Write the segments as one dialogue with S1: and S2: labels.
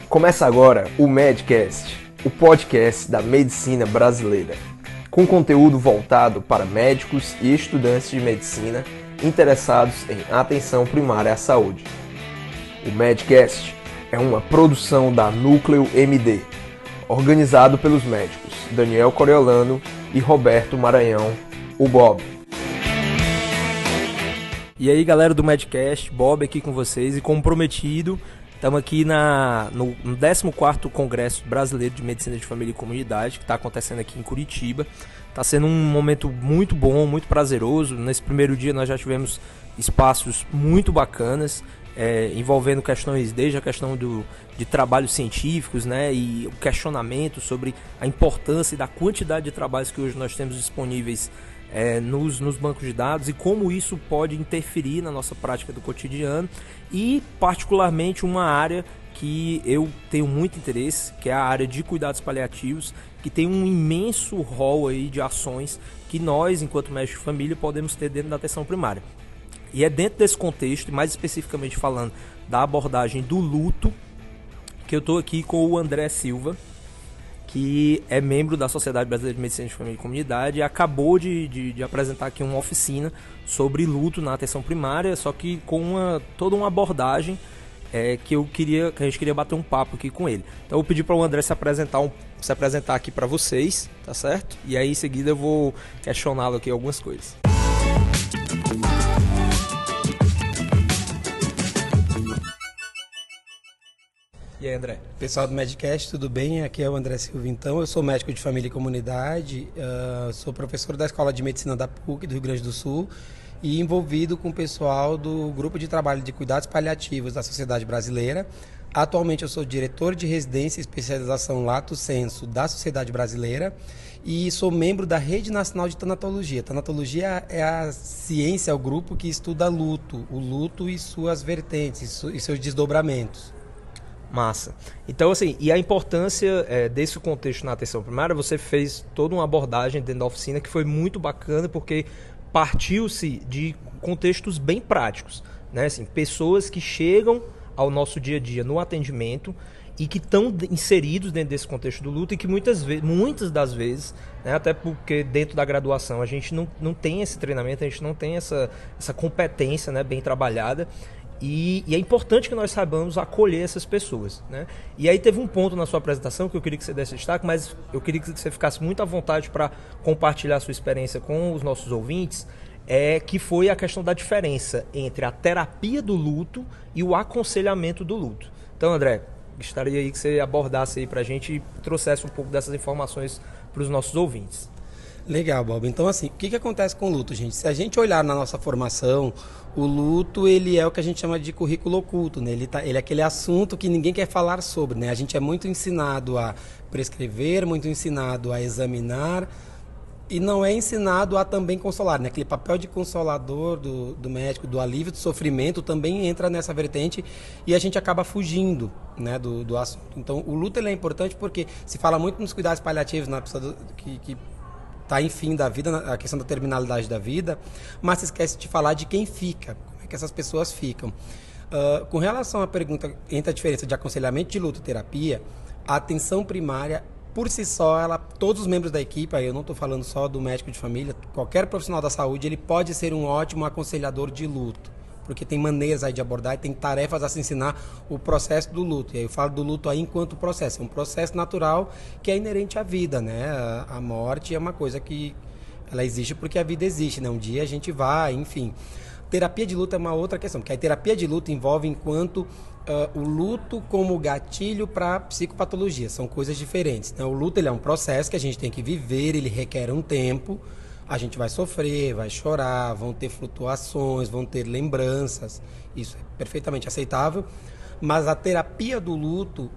S1: Começa agora o Medcast, o podcast da medicina brasileira, com conteúdo voltado para médicos e estudantes de medicina interessados em atenção primária à saúde. O Medcast é uma produção da Núcleo MD, organizado pelos médicos Daniel Coriolano e Roberto Maranhão, o Bob.
S2: E aí, galera do Medcast, Bob aqui com vocês e como prometido, estamos aqui no 14º Congresso Brasileiro de Medicina de Família e Comunidade, que está acontecendo aqui em Curitiba. Está sendo um momento muito bom, muito prazeroso. Nesse primeiro dia nós já tivemos espaços muito bacanas, envolvendo questões, desde a questão de trabalhos científicos, né, e o questionamento sobre a importância e da quantidade de trabalhos que hoje nós temos disponíveis nos bancos de dados e como isso pode interferir na nossa prática do cotidiano, e particularmente uma área que eu tenho muito interesse, que é a área de cuidados paliativos, que tem um imenso rol aí de ações que nós, enquanto médicos de família, podemos ter dentro da atenção primária. E é dentro desse contexto, e mais especificamente falando da abordagem do luto, que eu estou aqui com o André Silva, que é membro da Sociedade Brasileira de Medicina de Família e Comunidade e acabou de apresentar aqui uma oficina sobre luto na atenção primária, só que com toda uma abordagem que a gente queria bater um papo aqui com ele. Então eu pedi para o André se apresentar aqui para vocês, tá certo? E aí em seguida eu vou questioná-lo aqui algumas coisas. E aí, André?
S3: Pessoal do Medcast, tudo bem? Aqui é o André Silva, então. Eu sou médico de família e comunidade, sou professor da Escola de Medicina da PUC do Rio Grande do Sul e envolvido com o pessoal do Grupo de Trabalho de Cuidados Paliativos da Sociedade Brasileira. Atualmente eu sou diretor de residência e especialização Lato Sensu da Sociedade Brasileira e sou membro da Rede Nacional de Tanatologia. Tanatologia é a ciência, é o grupo que estuda o luto e suas vertentes e seus desdobramentos.
S2: Massa. Então, assim, e a importância desse contexto na atenção primária, você fez toda uma abordagem dentro da oficina que foi muito bacana, porque partiu-se de contextos bem práticos, né? Assim, pessoas que chegam ao nosso dia a dia no atendimento e que estão inseridos dentro desse contexto do luto e que muitas das vezes, né, até porque dentro da graduação a gente não tem esse treinamento, a gente não tem essa competência, né, bem trabalhada. E é importante que nós saibamos acolher essas pessoas, né? E aí teve um ponto na sua apresentação que eu queria que você desse destaque, mas eu queria que você ficasse muito à vontade para compartilhar a sua experiência com os nossos ouvintes, que foi a questão da diferença entre a terapia do luto e o aconselhamento do luto. Então, André, gostaria aí que você abordasse aí para a gente e trouxesse um pouco dessas informações para os nossos ouvintes.
S3: Legal, Bob. Então, assim, o que acontece com o luto, gente? Se a gente olhar na nossa formação, o luto, ele é o que a gente chama de currículo oculto, né? Ele é aquele assunto que ninguém quer falar sobre, né? A gente é muito ensinado a prescrever, muito ensinado a examinar e não é ensinado a também consolar, né? Aquele papel de consolador do médico, do alívio do sofrimento também entra nessa vertente e a gente acaba fugindo, né, do assunto. Então, o luto ele é importante porque se fala muito nos cuidados paliativos, na pessoa que está em fim da vida, a questão da terminalidade da vida, mas se esquece de falar de quem fica, como é que essas pessoas ficam. Com relação à pergunta entre a diferença de aconselhamento de luto e terapia, a atenção primária, por si só, todos os membros da equipe, aí eu não estou falando só do médico de família, qualquer profissional da saúde, ele pode ser um ótimo aconselhador de luto, porque tem maneiras aí de abordar e tem tarefas a se ensinar o processo do luto. E aí eu falo do luto aí enquanto processo. É um processo natural que é inerente à vida, né? A morte é uma coisa que ela existe porque a vida existe, né? Um dia a gente vai, enfim. Terapia de luto é uma outra questão, porque a terapia de luto envolve enquanto o luto como gatilho para psicopatologia. São coisas diferentes, né? O luto ele é um processo que a gente tem que viver, ele requer um tempo. A gente vai sofrer, vai chorar, vão ter flutuações, vão ter lembranças, isso é perfeitamente aceitável, mas a terapia do luto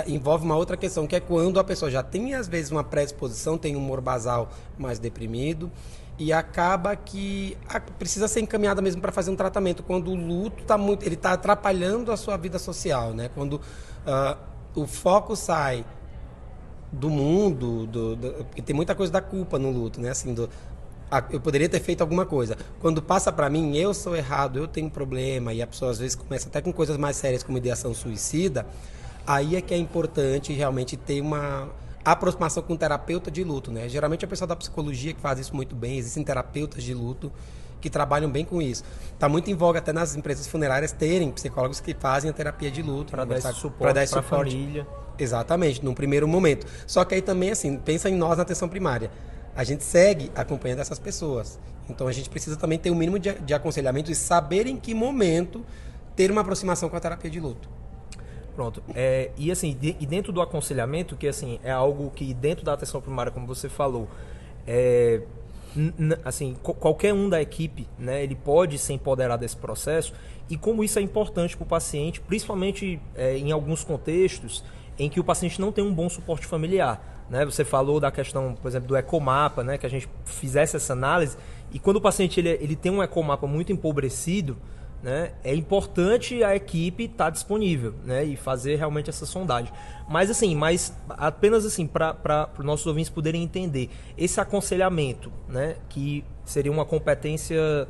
S3: envolve uma outra questão, que é quando a pessoa já tem, às vezes, uma predisposição, tem um humor basal mais deprimido, e acaba que precisa ser encaminhada mesmo para fazer um tratamento, quando o luto ele está atrapalhando a sua vida social, né? Quando o foco sai do mundo, porque tem muita coisa da culpa no luto, né? Assim, eu poderia ter feito alguma coisa. Quando passa para mim, eu sou errado, eu tenho um problema, e a pessoa às vezes começa até com coisas mais sérias como ideação suicida, aí é que é importante realmente ter uma aproximação com um terapeuta de luto, né? Geralmente é o pessoal da psicologia que faz isso muito bem, existem terapeutas de luto que trabalham bem com isso. Está muito em voga até nas empresas funerárias terem psicólogos que fazem a terapia de luto.
S2: Para dar esse suporte para a família.
S3: Exatamente, num primeiro momento. Só que aí também, assim, pensa em nós na atenção primária. A gente segue acompanhando essas pessoas. Então a gente precisa também ter um mínimo de aconselhamento e saber em que momento ter uma aproximação com a terapia de luto.
S2: Pronto. E assim, e dentro do aconselhamento, que assim, é algo que dentro da atenção primária, como você falou, assim, qualquer um da equipe, né, ele pode se empoderar desse processo, e como isso é importante para o paciente, principalmente em alguns contextos em que o paciente não tem um bom suporte familiar, né? Você falou da questão, por exemplo, do ecomapa, né, que a gente fizesse essa análise, e quando o paciente ele tem um ecomapa muito empobrecido, né, é importante a equipe estar disponível, né, e fazer realmente essa sondagem. Mas assim, apenas assim, para os nossos ouvintes poderem entender, esse aconselhamento, né, que seria uma competência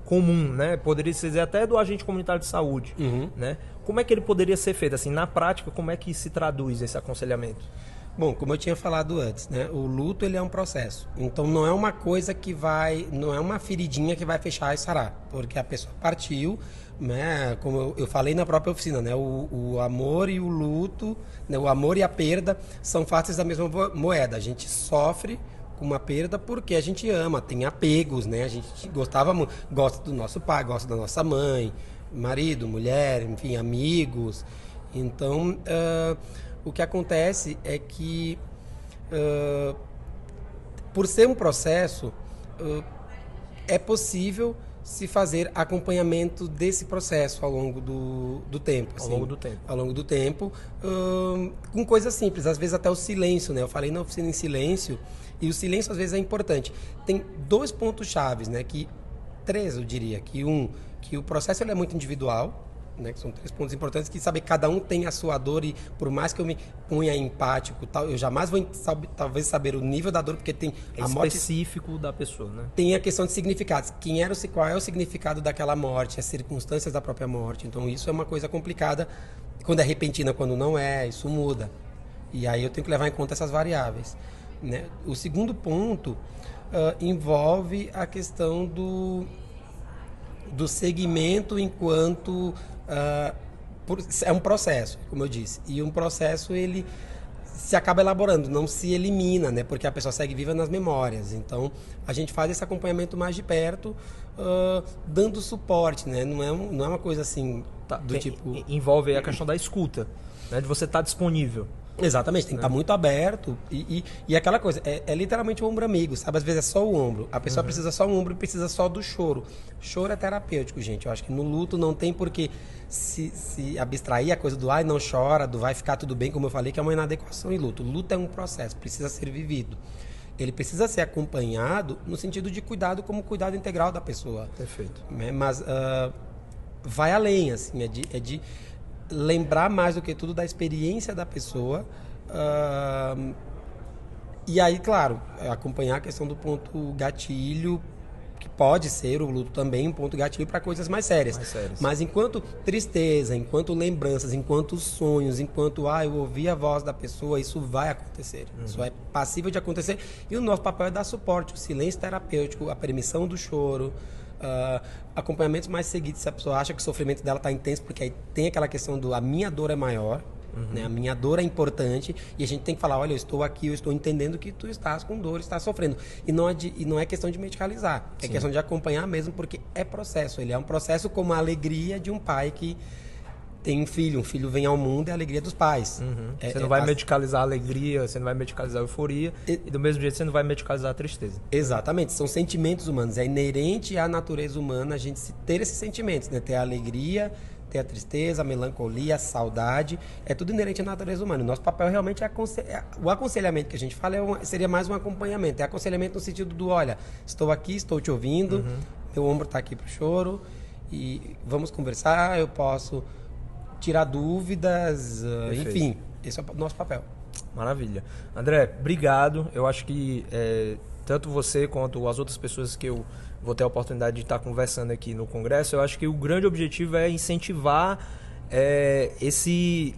S2: comum, né, poderia ser até do agente comunitário de saúde, né, como é que ele poderia ser feito? Assim, na prática, como é que se traduz esse aconselhamento?
S3: Bom, como eu tinha falado antes, né, o luto ele é um processo. Então não é uma coisa que não é uma feridinha que vai fechar e sarar, porque a pessoa partiu, né, como eu falei na própria oficina, né, o amor e o luto, né, o amor e a perda são faces da mesma moeda. A gente sofre com uma perda porque a gente ama, tem apegos, né? A gente gosta do nosso pai, gosta da nossa mãe, marido, mulher, enfim, amigos. Então, o que acontece é que, por ser um processo, é possível se fazer acompanhamento desse processo ao longo do tempo. Assim, ao longo do tempo, com coisas simples, às vezes até o silêncio, né? Eu falei na oficina em silêncio, e o silêncio às vezes é importante. Tem 2 pontos chaves, né? 3 eu diria, que o processo ele é muito individual, né, que são 3 pontos importantes, que saber que cada um tem a sua dor, e por mais que eu me ponha empático, tal, eu jamais vou talvez saber o nível da dor, porque tem a morte
S2: específico da pessoa, né?
S3: Tem a questão de significados, qual é o significado daquela morte, as circunstâncias da própria morte. Então isso é uma coisa complicada, quando é repentina, quando não é, isso muda. E aí eu tenho que levar em conta essas variáveis, né? O segundo ponto envolve a questão do segmento enquanto é um processo, como eu disse, e um processo ele se acaba elaborando, não se elimina, né? Porque a pessoa segue viva nas memórias. Então a gente faz esse acompanhamento mais de perto, dando suporte, né? Não é uma coisa assim tipo
S2: envolve a questão da escuta, né? De você estar disponível.
S3: Exatamente, tem que estar muito aberto e aquela coisa, é literalmente o ombro amigo, sabe? Às vezes é só o ombro, a pessoa precisa só o ombro e precisa só do choro. Choro é terapêutico, gente. Eu acho que no luto não tem por que se abstrair a coisa do ai, não chora, do vai ficar tudo bem, como eu falei, que é uma inadequação em luto. O luto é um processo, precisa ser vivido. Ele precisa ser acompanhado no sentido de cuidado como cuidado integral da pessoa.
S2: Perfeito.
S3: Né? Mas vai além, assim, é de lembrar mais do que tudo da experiência da pessoa, e aí, claro, acompanhar a questão do ponto gatilho, que pode ser o luto também um ponto gatilho para coisas mais sérias. Mas enquanto tristeza, enquanto lembranças, enquanto sonhos, enquanto eu ouvi a voz da pessoa, isso vai acontecer. Isso é passível de acontecer, e o nosso papel é dar suporte, o silêncio terapêutico, a permissão do choro, acompanhamentos mais seguidos, se a pessoa acha que o sofrimento dela está intenso, porque aí tem aquela questão a minha dor é maior, né? A minha dor é importante, e a gente tem que falar, olha, eu estou aqui, eu estou entendendo que tu estás com dor, estás sofrendo, e não é questão de medicalizar, é questão de acompanhar mesmo, porque é processo, ele é um processo como a alegria de um pai que tem um filho vem ao mundo, é a alegria dos pais.
S2: Você não vai medicalizar a alegria, você não vai medicalizar a euforia, e do mesmo jeito você não vai medicalizar a tristeza.
S3: Exatamente, são sentimentos humanos, é inerente à natureza humana a gente ter esses sentimentos, né? Ter a alegria, ter a tristeza, a melancolia, a saudade, é tudo inerente à natureza humana. O nosso papel realmente o aconselhamento que a gente fala seria mais um acompanhamento, é aconselhamento no sentido do, olha, estou aqui, estou te ouvindo, meu ombro está aqui para o choro, e vamos conversar, eu posso tirar dúvidas, enfim, esse é o nosso papel.
S2: Maravilha. André, obrigado. Eu acho que tanto você quanto as outras pessoas que eu vou ter a oportunidade de estar conversando aqui no Congresso, eu acho que o grande objetivo é incentivar esse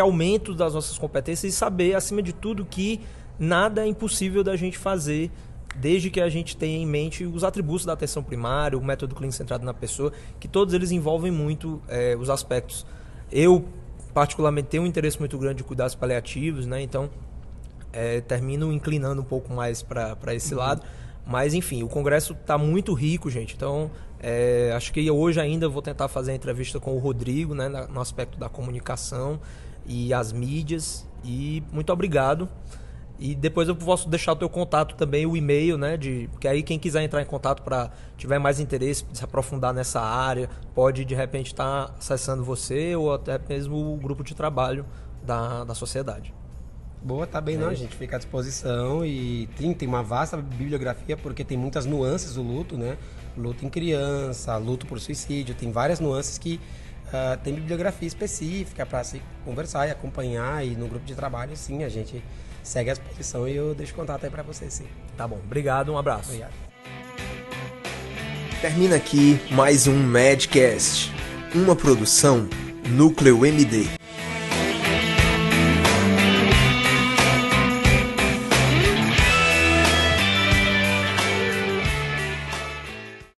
S2: aumento das nossas competências e saber, acima de tudo, que nada é impossível da gente fazer, desde que a gente tenha em mente os atributos da atenção primária, o método clínico centrado na pessoa, que todos eles envolvem muito os aspectos. Eu, particularmente, tenho um interesse muito grande de cuidados paliativos, né? Então, termino inclinando um pouco mais para esse lado. Mas, enfim, o Congresso está muito rico, gente. Então, acho que hoje ainda vou tentar fazer a entrevista com o Rodrigo, né, no aspecto da comunicação e as mídias. E muito obrigado. E depois eu posso deixar o teu contato também, o e-mail, né? Porque aí quem quiser entrar em contato para tiver mais interesse, se aprofundar nessa área, pode de repente estar acessando você ou até mesmo o grupo de trabalho da sociedade.
S3: Boa, tá bem, não, a gente fica à disposição e tem uma vasta bibliografia porque tem muitas nuances do luto, né? Luto em criança, luto por suicídio, tem várias nuances que tem bibliografia específica para se conversar e acompanhar, e no grupo de trabalho, sim, a gente segue à disposição e eu deixo contato aí para você, sim.
S2: Tá bom, obrigado, um abraço.
S3: Obrigado.
S1: Termina aqui mais um Medcast, uma produção Núcleo MD.